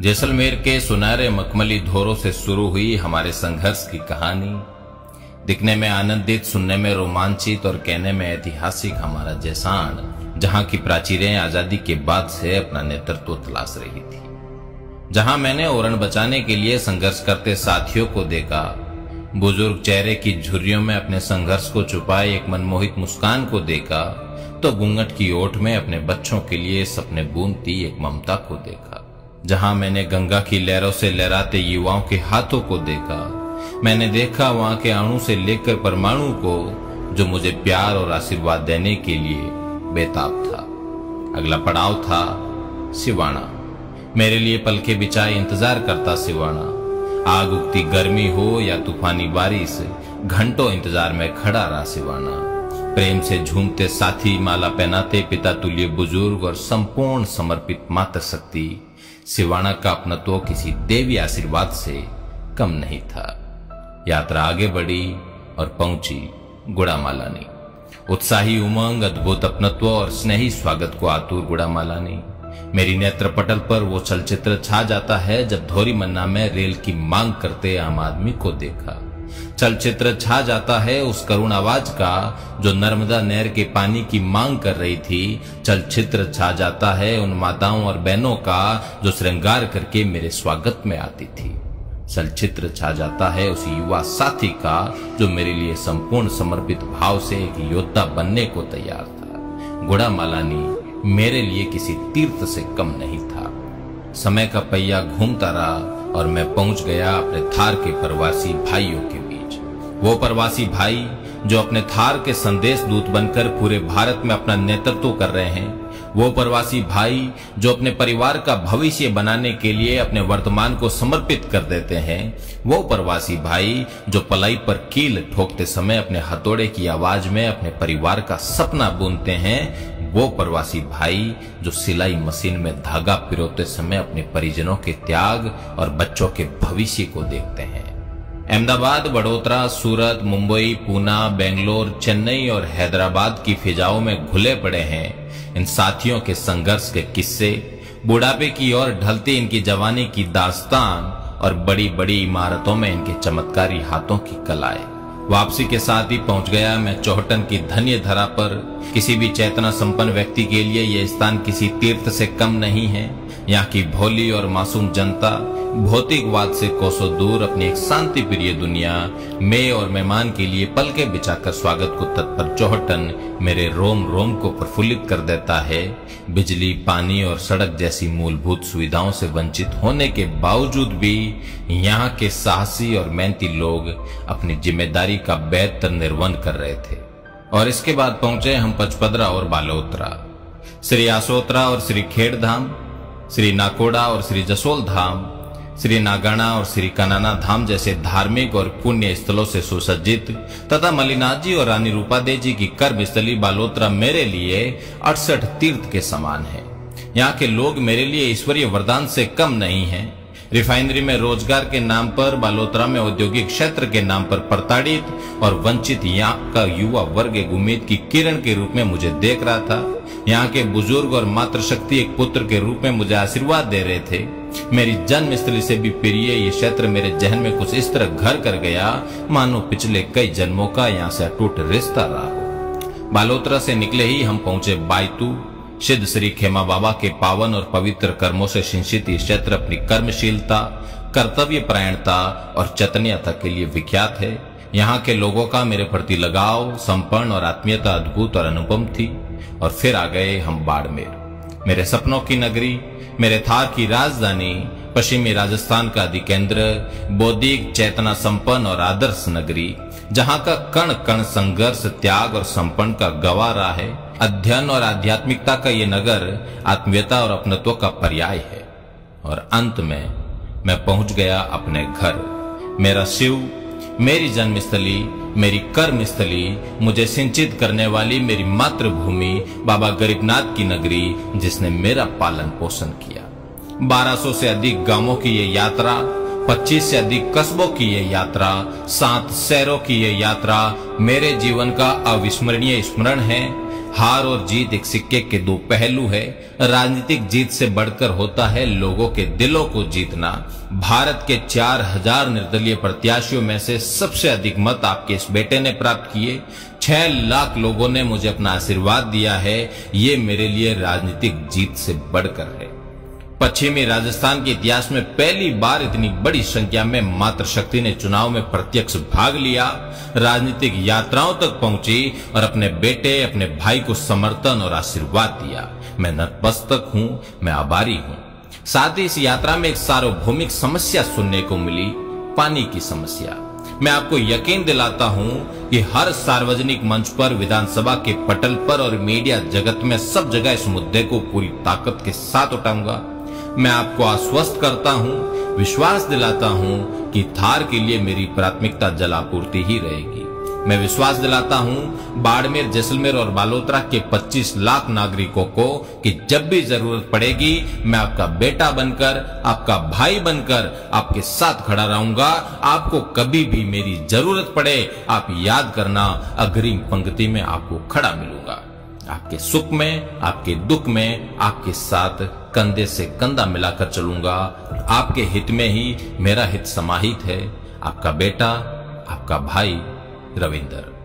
जैसलमेर के सुनहरे मखमली धोरों से शुरू हुई हमारे संघर्ष की कहानी, दिखने में आनंदित, सुनने में रोमांचित और कहने में ऐतिहासिक हमारा जैसान, जहां की प्राचीरें आजादी के बाद से अपना नेतृत्व तलाश रही थी, जहां मैंने ओरण बचाने के लिए संघर्ष करते साथियों को देखा, बुजुर्ग चेहरे की झुर्रियों में अपने संघर्ष को छुपाए एक मनमोहित मुस्कान को देखा, तो घूंघट की ओट में अपने बच्चों के लिए सपने बूंदती एक ममता को देखा। जहां मैंने गंगा की लहरों से लहराते युवाओं के हाथों को देखा, मैंने देखा वहां के अणु से लेकर परमाणु को, जो मुझे प्यार और आशीर्वाद देने के लिए बेताब था। अगला पड़ाव था सिवाना। मेरे लिए पलके बिछाए इंतजार करता सिवाना। आग उगती गर्मी हो या तूफानी बारिश, घंटों इंतजार में खड़ा रहा सिवाना। प्रेम से झूमते साथी, माला पहनाते पिता तुल्य बुजुर्ग और संपूर्ण समर्पित मातृशक्ति, सिवाना का अपनत्व किसी देवी आशीर्वाद से कम नहीं था। यात्रा आगे बढ़ी और पहुंची गुड़ामालानी। उत्साही उमंग, अद्भुत अपनत्व और स्नेही स्वागत को आतुर गुड़ामालानी। मेरी नेत्र पटल पर वो चलचित्र छा जाता है जब धोरी मन्ना में रेल की मांग करते आम आदमी को देखा। चलचित्र छा जाता है उस करुण आवाज का जो नर्मदा नहर के पानी की मांग कर रही थी। चलचित्र छा जाता है उन माताओं और बहनों का जो श्रृंगार करके मेरे स्वागत में आती थी। चलचित्र छा जाता है उस युवा साथी का जो मेरे लिए संपूर्ण समर्पित भाव से एक योद्धा बनने को तैयार था। गुड़ामालानी मेरे लिए किसी तीर्थ से कम नहीं था। समय का पहिया घूमता रहा और मैं पहुंच गया अपने थार के प्रवासी भाइयों के बीच। वो प्रवासी भाई जो अपने थार के संदेश दूत बनकर पूरे भारत में अपना नेतृत्व कर रहे हैं। वो प्रवासी भाई जो अपने परिवार का भविष्य बनाने के लिए अपने वर्तमान को समर्पित कर देते हैं। वो प्रवासी भाई जो पलाई पर कील ठोकते समय अपने हथौड़े की आवाज में अपने परिवार का सपना बुनते हैं। वो प्रवासी भाई जो सिलाई मशीन में धागा पिरोते समय अपने परिजनों के त्याग और बच्चों के भविष्य को देखते हैं। अहमदाबाद, बड़ोदरा, सूरत, मुंबई, पूना, बेंगलोर, चेन्नई और हैदराबाद की फिजाओं में घुले पड़े हैं इन साथियों के संघर्ष के किस्से, बुढ़ापे की ओर ढलती इनकी जवानी की दास्तान और बड़ी बड़ी इमारतों में इनके चमत्कारी हाथों की कलाएं। वापसी के साथ ही पहुंच गया मैं चौहटन की धन्य धरा पर। किसी भी चेतना संपन्न व्यक्ति के लिए यह स्थान किसी तीर्थ से कम नहीं है। यहाँ की भोली और मासूम जनता भौतिकवाद से कोसों दूर अपनी एक शांति प्रिय दुनिया में और मेहमान के लिए पलके बिछाकर स्वागत को तत्पर चौहटन मेरे रोम रोम को प्रफुल्लित कर देता है। बिजली, पानी और सड़क जैसी मूलभूत सुविधाओं से वंचित होने के बावजूद भी यहाँ के साहसी और मेहनती लोग अपनी जिम्मेदारी का बेहतर निर्वहन कर रहे थे। और इसके बाद पहुंचे हम पचपदरा और बालोतरा, श्री आसोतरा और श्री खेड़धाम, श्री नाकोड़ा और श्री जसोल धाम, श्री नागाना और श्री कनाना धाम जैसे धार्मिक और पुण्य स्थलों से सुसज्जित तथा मलिनाथ जी और रानी रूपादेवी जी की कर्म स्थली बालोतरा मेरे लिए 68 तीर्थ के समान है। यहाँ के लोग मेरे लिए ईश्वरीय वरदान से कम नहीं हैं। रिफाइनरी में रोजगार के नाम पर, बालोतरा में औद्योगिक क्षेत्र के नाम पर प्रताड़ित और वंचित यहाँ का युवा वर्ग एक उम्मीद की किरण के रूप में मुझे देख रहा था। यहाँ के बुजुर्ग और मातृशक्ति एक पुत्र के रूप में मुझे आशीर्वाद दे रहे थे। मेरी जन्मस्थली से भी प्रिय ये क्षेत्र मेरे जहन में कुछ इस तरह घर कर गया मानो पिछले कई जन्मों का यहाँ से अटूट रिश्ता रहा हो। बालोतरा से निकले ही हम पहुंचे बायतू। सिद्ध श्री खेमा बाबा के पावन और पवित्र कर्मों से सिंचित ये क्षेत्र अपनी कर्मशीलता, कर्तव्य परायणता और चैतन्यता के लिए विख्यात है। यहाँ के लोगों का मेरे प्रति लगाव, समर्पण और आत्मीयता अद्भुत और अनुपम थी। और फिर आ गए हम बाड़मेर, मेरे सपनों की नगरी, मेरे थार की राजधानी, पश्चिमी राजस्थान का अधिकेंद्र, बौद्धिक, चेतना संपन्न और आदर्श नगरी, जहाँ का कण कण संघर्ष, त्याग और समर्पण का गवाह रहा है। अध्ययन और आध्यात्मिकता का ये नगर आत्मीयता और अपनत्व का पर्याय है। और अंत में मैं पहुंच गया अपने घर, मेरा शिव, मेरी जन्मस्थली, मेरी कर्मस्थली, मुझे सिंचित करने वाली मेरी मातृभूमि, बाबा गरीबनाथ की नगरी, जिसने मेरा पालन पोषण किया। 1200 से अधिक गांवों की ये यात्रा, 25 से अधिक कस्बों की ये यात्रा, 7 शहरों की ये यात्रा मेरे जीवन का अविस्मरणीय स्मरण है। हार और जीत एक सिक्के के दो पहलू है। राजनीतिक जीत से बढ़कर होता है लोगों के दिलों को जीतना। भारत के 4000 निर्दलीय प्रत्याशियों में से सबसे अधिक मत आपके इस बेटे ने प्राप्त किए। 6 लाख लोगों ने मुझे अपना आशीर्वाद दिया है। ये मेरे लिए राजनीतिक जीत से बढ़कर है। पश्चिमी राजस्थान के इतिहास में पहली बार इतनी बड़ी संख्या में मातृशक्ति ने चुनाव में प्रत्यक्ष भाग लिया, राजनीतिक यात्राओं तक पहुंची और अपने बेटे, अपने भाई को समर्थन और आशीर्वाद दिया। मैं नतमस्तक हूं, मैं आभारी हूं। साथ ही इस यात्रा में एक सार्वभौमिक समस्या सुनने को मिली, पानी की समस्या। मैं आपको यकीन दिलाता हूं कि हर सार्वजनिक मंच पर, विधानसभा के पटल पर और मीडिया जगत में सब जगह इस मुद्दे को पूरी ताकत के साथ उठाऊंगा। मैं आपको आश्वस्त करता हूं, विश्वास दिलाता हूं कि थार के लिए मेरी प्राथमिकता जल आपूर्ति ही रहेगी। मैं विश्वास दिलाता हूं बाड़मेर, जैसलमेर और बालोतरा के 25 लाख नागरिकों को कि जब भी जरूरत पड़ेगी मैं आपका बेटा बनकर, आपका भाई बनकर आपके साथ खड़ा रहूंगा। आपको कभी भी मेरी जरूरत पड़े, आप याद करना, अग्रिम पंक्ति में आपको खड़ा मिलूंगा। आपके सुख में, आपके दुख में आपके साथ कंधे से कंधा मिलाकर चलूंगा। आपके हित में ही मेरा हित समाहित है। आपका बेटा, आपका भाई रविंदर।